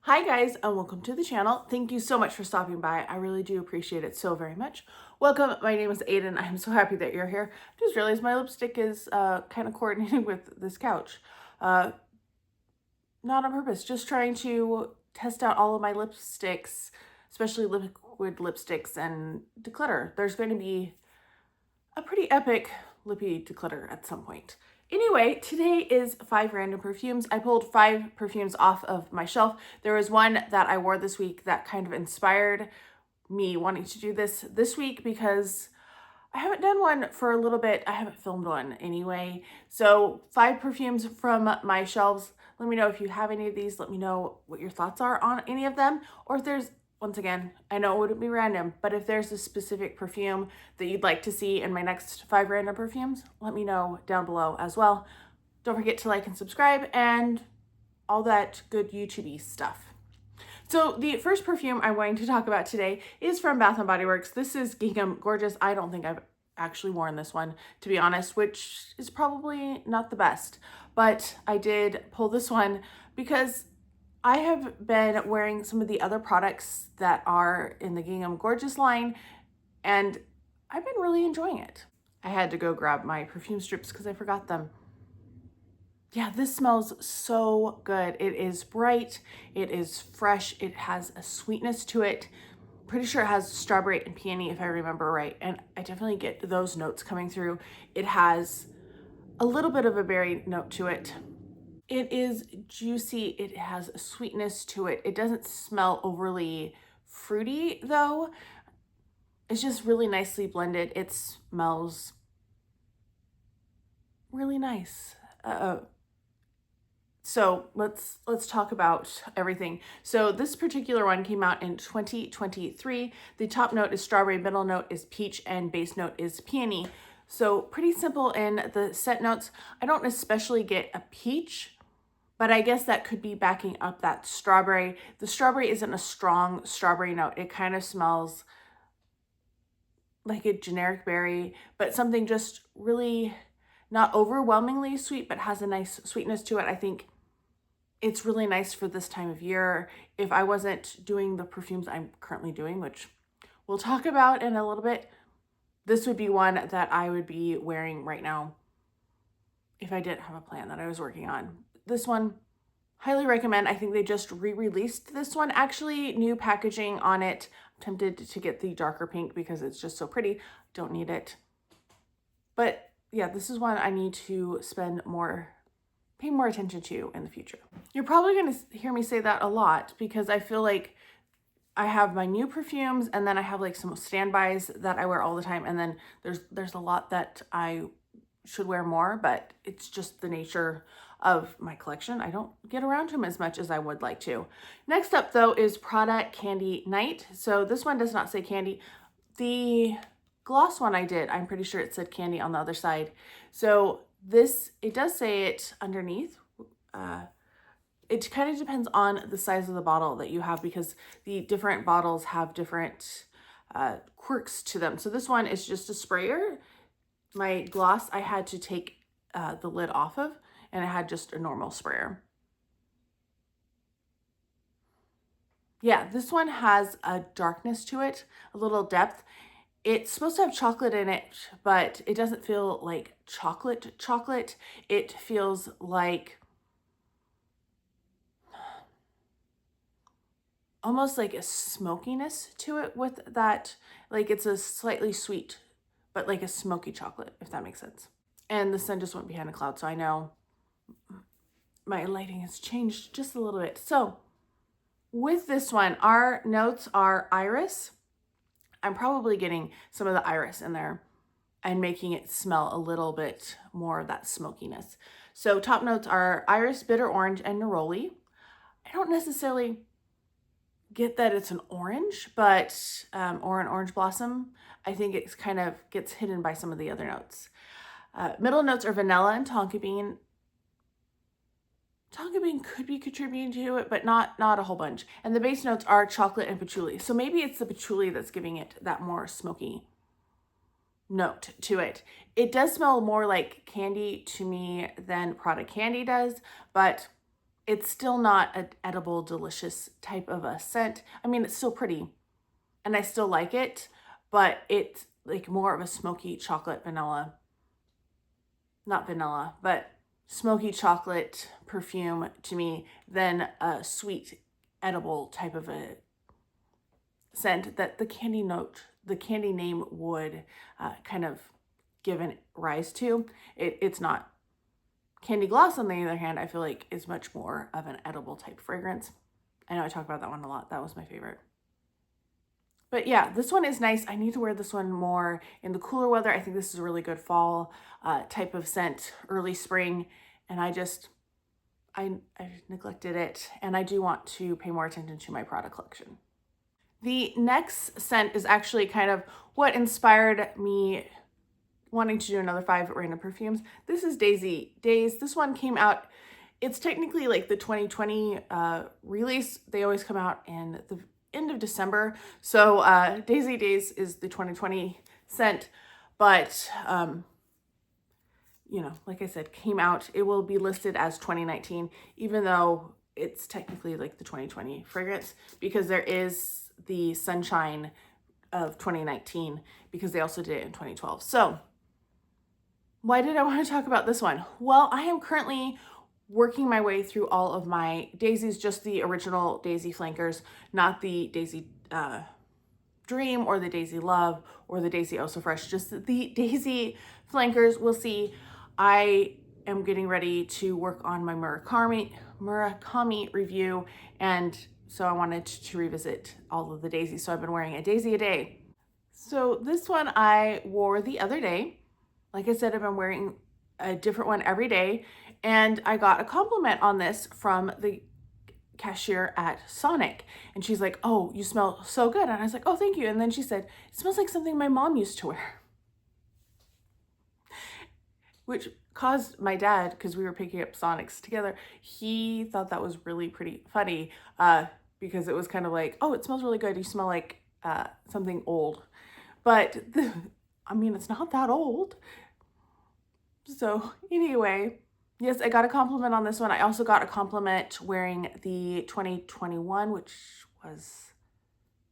Hi guys, and welcome to the channel. Thank you so much for stopping by. I really do appreciate it so very much. Welcome, my name is Aiden. I'm so happy that you're here. Just realized my lipstick is kind of coordinating with this couch. Uh, Not on purpose, just trying to test out all of my lipsticks, especially liquid lipsticks, and declutter. There's going to be a pretty epic lippy declutter at some point. Anyway, today is 5 random perfumes. I pulled 5 perfumes off of my shelf. There was one that I wore this week that kind of inspired me wanting to do this week because I haven't done one for a little bit. I haven't filmed one anyway. So 5 perfumes from my shelves. Let me know if you have any of these. Let me know what your thoughts are on any of them, or if there's, once again, I know it wouldn't be random, but if there's a specific perfume that you'd like to see in my next 5 random perfumes, let me know down below as well. Don't forget to like and subscribe and all that good YouTube-y stuff. So the first perfume I'm going to talk about today is from Bath & Body Works. This is Gingham Gorgeous. I don't think I've actually worn this one, to be honest, which is probably not the best. But I did pull this one because I have been wearing some of the other products that are in the Gingham Gorgeous line, and I've been really enjoying it. I had to go grab my perfume strips because I forgot them. Yeah, this smells so good. It is bright, it is fresh, it has a sweetness to it. Pretty sure it has strawberry and peony if I remember right, and I definitely get those notes coming through. It has a little bit of a berry note to it. It is juicy, it has a sweetness to it. It doesn't smell overly fruity though. It's just really nicely blended. It smells really nice. So let's talk about everything. So this particular one came out in 2023. The top note is strawberry, middle note is peach, and base note is peony. So pretty simple in the scent notes. I don't especially get a peach, but I guess that could be backing up that strawberry. The strawberry isn't a strong strawberry note. It kind of smells like a generic berry, but something just really not overwhelmingly sweet, but has a nice sweetness to it. I think it's really nice for this time of year. If I wasn't doing the perfumes I'm currently doing, which we'll talk about in a little bit, this would be one that I would be wearing right now if I didn't have a plan that I was working on. This one, highly recommend. I think they just re-released this one. Actually, new packaging on it. I'm tempted to get the darker pink because it's just so pretty. Don't need it. But yeah, this is one I need to pay more attention to in the future. You're probably going to hear me say that a lot because I feel like I have my new perfumes and then I have like some standbys that I wear all the time, and then there's a lot that I should wear more, but it's just the nature of my collection. I don't get around to them as much as I would like to. Next up though is Prada Candy Night. So this one does not say candy. The gloss one I did, I'm pretty sure it said candy on the other side. So this, it does say it underneath. It kind of depends on the size of the bottle that you have because the different bottles have different quirks to them. So this one is just a sprayer. My gloss, I had to take the lid off of, and it had just a normal sprayer. Yeah, this one has a darkness to it, a little depth. It's supposed to have chocolate in it, but it doesn't feel like chocolate. It feels like almost like a smokiness to it with that, like it's a slightly sweet, but like a smoky chocolate, if that makes sense. And the sun just went behind a cloud, so I know my lighting has changed just a little bit. So with this one, our notes are iris. I'm probably getting some of the iris in there and making it smell a little bit more of that smokiness. So top notes are iris, bitter orange, and neroli. I don't necessarily get that it's an orange, but or an orange blossom. I think it's kind of gets hidden by some of the other notes. Middle notes are vanilla and tonka bean. Tonka bean could be contributing to it, but not a whole bunch. And the base notes are chocolate and patchouli. So maybe it's the patchouli that's giving it that more smoky note to it. It does smell more like candy to me than Prada Candy does, but It's still not an edible, delicious type of a scent. I mean, it's still pretty and I still like it, but it's like more of a smoky chocolate vanilla, not vanilla, but smoky chocolate perfume to me than a sweet edible type of a scent that the candy name would kind of give an rise to. It's not. Candy gloss, on the other hand, I feel like is much more of an edible type fragrance. I know I talk about that one a lot. That was my favorite. But yeah, this one is nice. I need to wear this one more in the cooler weather. I think this is a really good fall type of scent, early spring. And I neglected it. And I do want to pay more attention to my Prada collection. The next scent is actually kind of what inspired me wanting to do another 5 random perfumes. This is Daisy Daze. This one came out, it's technically like the 2020 release. They always come out in the end of December. So Daisy Daze is the 2020 scent, but you know, like I said, came out. It will be listed as 2019, even though it's technically like the 2020 fragrance, because there is the Sunshine of 2019, because they also did it in 2012. So why did I want to talk about this one? Well, I am currently working my way through all of my daisies, just the original Daisy flankers, not the Daisy Dream or the Daisy Love or the Daisy Oh So Fresh, just the Daisy flankers. We'll see. I am getting ready to work on my Murakami review, and so I wanted to revisit all of the daisies. So I've been wearing a daisy a day. So this one I wore the other day. Like I said, I've been wearing a different one every day, and I got a compliment on this from the cashier at Sonic, and she's like, "Oh, you smell so good." And I was like, "Oh, thank you." And then she said, "It smells like something my mom used to wear," which caused my dad, because we were picking up Sonics together, he thought that was really pretty funny, because it was kind of like, "Oh, it smells really good. You smell like something old." But I mean, it's not that old. So anyway, yes, I got a compliment on this one. I also got a compliment wearing the 2021, which was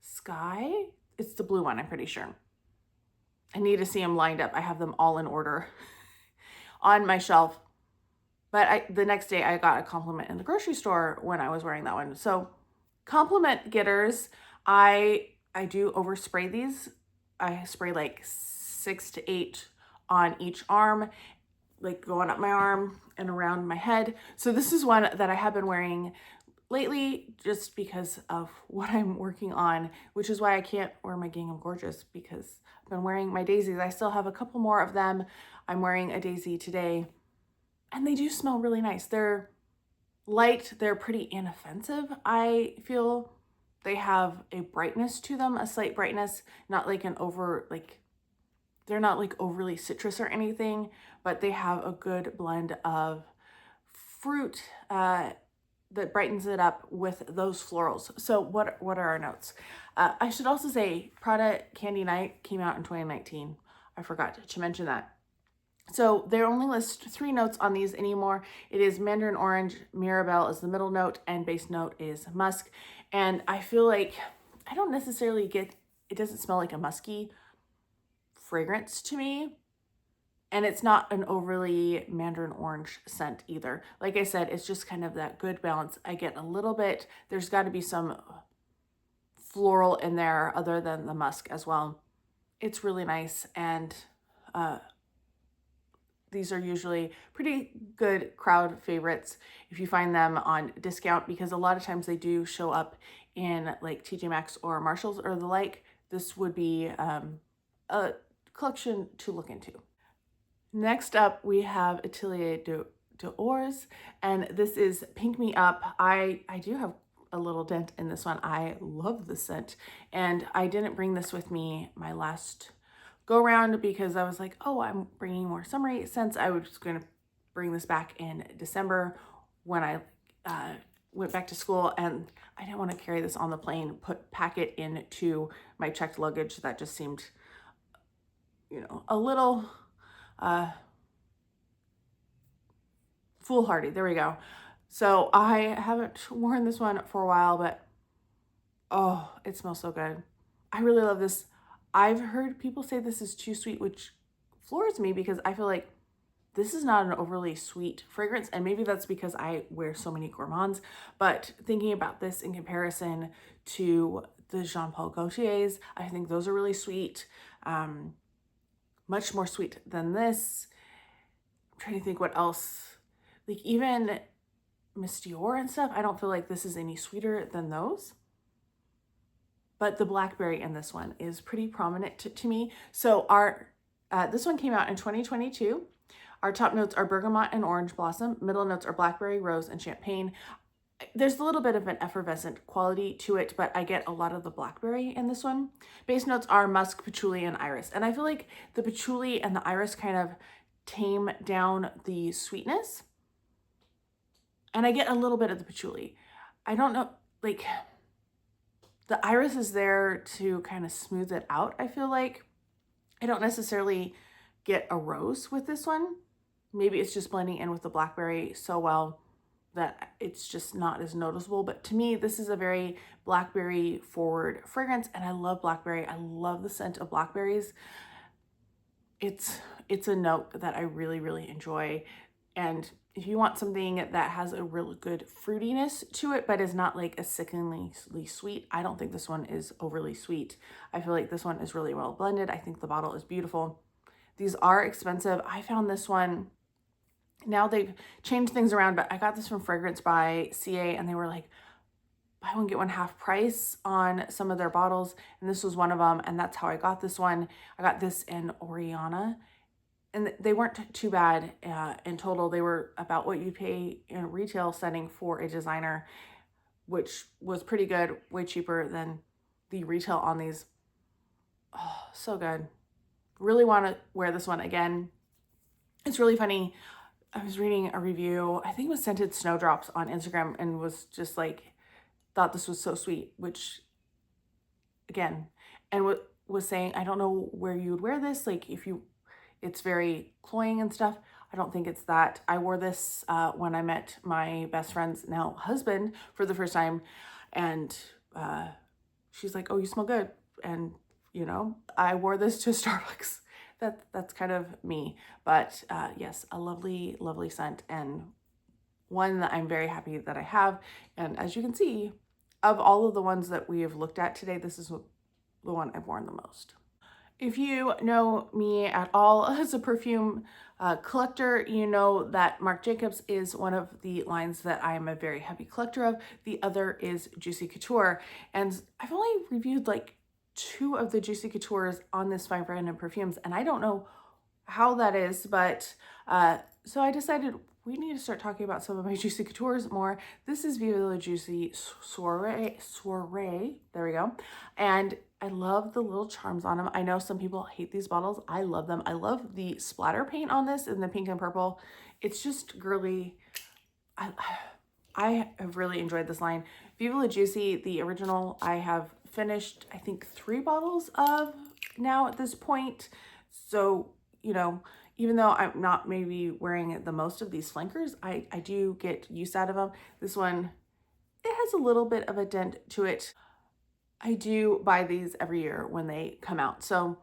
Sky. It's the blue one, I'm pretty sure. I need to see them lined up. I have them all in order on my shelf. But the next day I got a compliment in the grocery store when I was wearing that one. So compliment getters, I do overspray these. I spray like 6 to 8 on each arm, like going up my arm and around my head. So this is one that I have been wearing lately just because of what I'm working on, which is why I can't wear my Gingham Gorgeous, because I've been wearing my daisies. I still have a couple more of them. I'm wearing a daisy today, and they do smell really nice. They're light, they're pretty inoffensive. I feel they have a brightness to them, a slight brightness, not like they're not like overly citrus or anything, but they have a good blend of fruit that brightens it up with those florals. So what are our notes? I should also say Prada Candy Night came out in 2019. I forgot to mention that. So they only list 3 notes on these anymore. It is mandarin orange, mirabelle is the middle note, and base note is musk. And I feel like I don't necessarily get, it doesn't smell like a musky fragrance to me. And it's not an overly mandarin orange scent either. Like I said, it's just kind of that good balance. I get a little bit, there's got to be some floral in there other than the musk as well. It's really nice, and these are usually pretty good crowd favorites if you find them on discount, because a lot of times they do show up in like TJ Maxx or Marshalls or the like. This would be a collection to look into. Next up, we have Atelier De Ors, and this is Pink Me Up. I do have a little dent in this one. I love the scent, and I didn't bring this with me my last go around because I was like, oh, I'm bringing more summery scents. I was just going to bring this back in December when I went back to school, and I didn't want to carry this on the plane, pack it into my checked luggage. That just seemed, you know, a little foolhardy. There we go. So I haven't worn this one for a while, but oh, it smells so good. I really love this. I've heard people say this is too sweet, which floors me because I feel like this is not an overly sweet fragrance, and maybe that's because I wear so many gourmands, but thinking about this in comparison to the Jean Paul Gaultiers, I think those are really sweet, much more sweet than this. I'm trying to think what else, like even Miss Dior and stuff, I don't feel like this is any sweeter than those. But the blackberry in this one is pretty prominent to me. So this one came out in 2022. Our top notes are bergamot and orange blossom. Middle notes are blackberry, rose, and champagne. There's a little bit of an effervescent quality to it, but I get a lot of the blackberry in this one. Base notes are musk, patchouli, and iris. And I feel like the patchouli and the iris kind of tame down the sweetness. And I get a little bit of the patchouli. I don't know, like the iris is there to kind of smooth it out, I feel like. I don't necessarily get a rose with this one. Maybe it's just blending in with the blackberry so well that it's just not as noticeable. But to me, this is a very blackberry forward fragrance, and I love blackberry. I love the scent of blackberries. It's a note that I really, really enjoy. And if you want something that has a really good fruitiness to it, but is not like a sickeningly sweet, I don't think this one is overly sweet. I feel like this one is really well blended. I think the bottle is beautiful. These are expensive. I found this one, now they've changed things around, but I got this from Fragrance by CA, and they were like, buy one, get one half price on some of their bottles. And this was one of them. And that's how I got this one. I got this in Oriana, and they weren't too bad in total. They were about what you pay in a retail setting for a designer, which was pretty good, way cheaper than the retail on these. Oh, so good. Really want to wear this one again. It's really funny. I was reading a review, I think it was Scented Snowdrops on Instagram, and was just like, thought this was so sweet, which again, and what was saying, I don't know where you would wear this. Like if you, it's very cloying and stuff. I don't think it's that. I wore this when I met my best friend's now husband for the first time, and she's like, oh, you smell good. And you know, I wore this to Starbucks. That's kind of me. But yes, a lovely, lovely scent, and one that I'm very happy that I have. And as you can see, of all of the ones that we have looked at today, this is the one I've worn the most. If you know me at all as a perfume collector, you know that Marc Jacobs is one of the lines that I am a very heavy collector of. The other is Juicy Couture. And I've only reviewed like 2 of the Juicy Coutures on this 5 random perfumes, and I don't know how that is, but so I decided we need to start talking about some of my Juicy Coutures more. This is Viva La Juicy Soiree, there we go. And I love the little charms on them. I know some people hate these bottles. I love them. I love the splatter paint on this in the pink and purple. It's just girly. I have really enjoyed this line. Viva La Juicy, the original, I have finished, I think, 3 bottles of now at this point. So, you know, even though I'm not maybe wearing the most of these flankers, I do get use out of them. This one, it has a little bit of a dent to it. I do buy these every year when they come out. So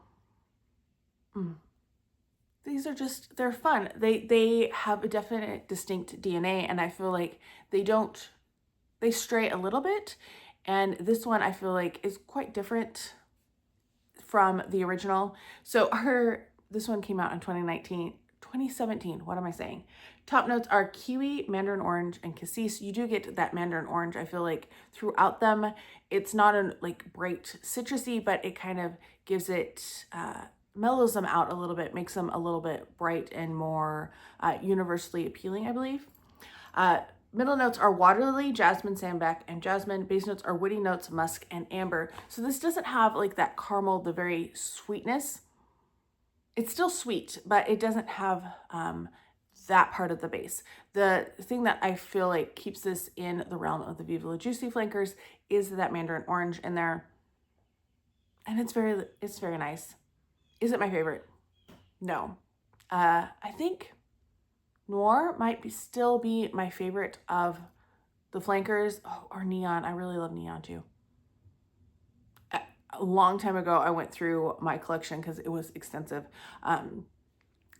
these are just, they're fun. They have a definite distinct DNA, and I feel like they stray a little bit. And this one I feel like is quite different from the original. So this one came out in 2017, what am I saying? Top notes are kiwi, mandarin orange, and cassis. You do get that mandarin orange, I feel like, throughout them. It's not a like bright citrusy, but it kind of gives it, mellows them out a little bit, makes them a little bit bright and more universally appealing, I believe. Middle notes are water lily, jasmine, sambac, and jasmine. Base notes are woody notes, musk, and amber. So this doesn't have like that caramel, the very sweetness. It's still sweet, but it doesn't have that part of the base. The thing that I feel like keeps this in the realm of the Viva La Juicy flankers is that mandarin orange in there. And it's very nice. Is it my favorite? No. I think Noir might still be my favorite of the flankers. Oh, or Neon. I really love Neon too. A long time ago, I went through my collection because it was extensive.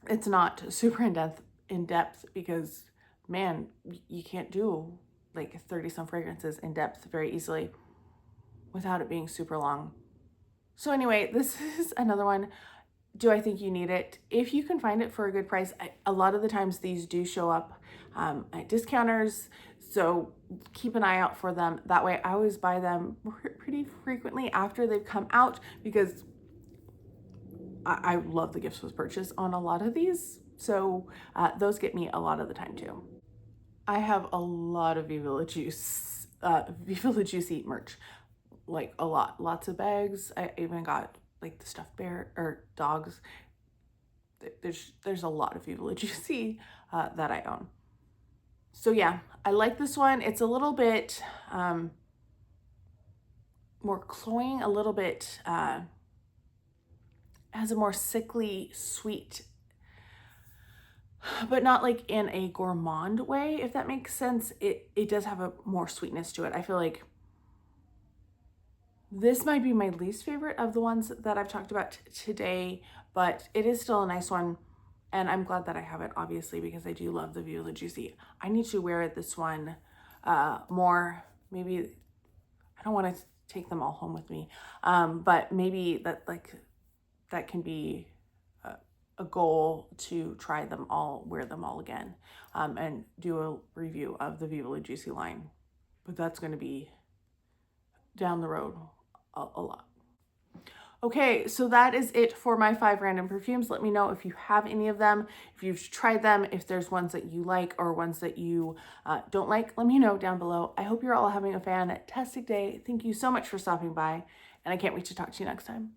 It's not super in depth because, man, you can't do like 30 some fragrances in depth very easily without it being super long. So anyway, this is another one. Do I think you need it? If you can find it for a good price, a lot of the times these do show up at discounters, so keep an eye out for them. That way I always buy them pretty frequently after they've come out because I love the gifts with purchase on a lot of these, so those get me a lot of the time too. I have a lot of Viva La Juicy merch, like a lot, lots of bags. I even got like the stuffed bear or dogs. There's a lot of Viva La Juicy that I own. So yeah, I like this one. It's a little bit more cloying, a little bit has a more sickly, sweet, but not like in a gourmand way, if that makes sense. It does have a more sweetness to it. I feel like this might be my least favorite of the ones that I've talked about today, but it is still a nice one. And I'm glad that I have it, obviously, because I do love the Viva La Juicy. I need to wear this one more. Maybe, I don't want to take them all home with me, but maybe that can be a goal to try them all, wear them all again, and do a review of the Viva La Juicy line. But that's going to be down the road a lot. Okay, so that is it for my 5 random perfumes. Let me know if you have any of them, if you've tried them, if there's ones that you like or ones that you don't like. Let me know down below. I hope you're all having a fantastic day. Thank you so much for stopping by, and I can't wait to talk to you next time.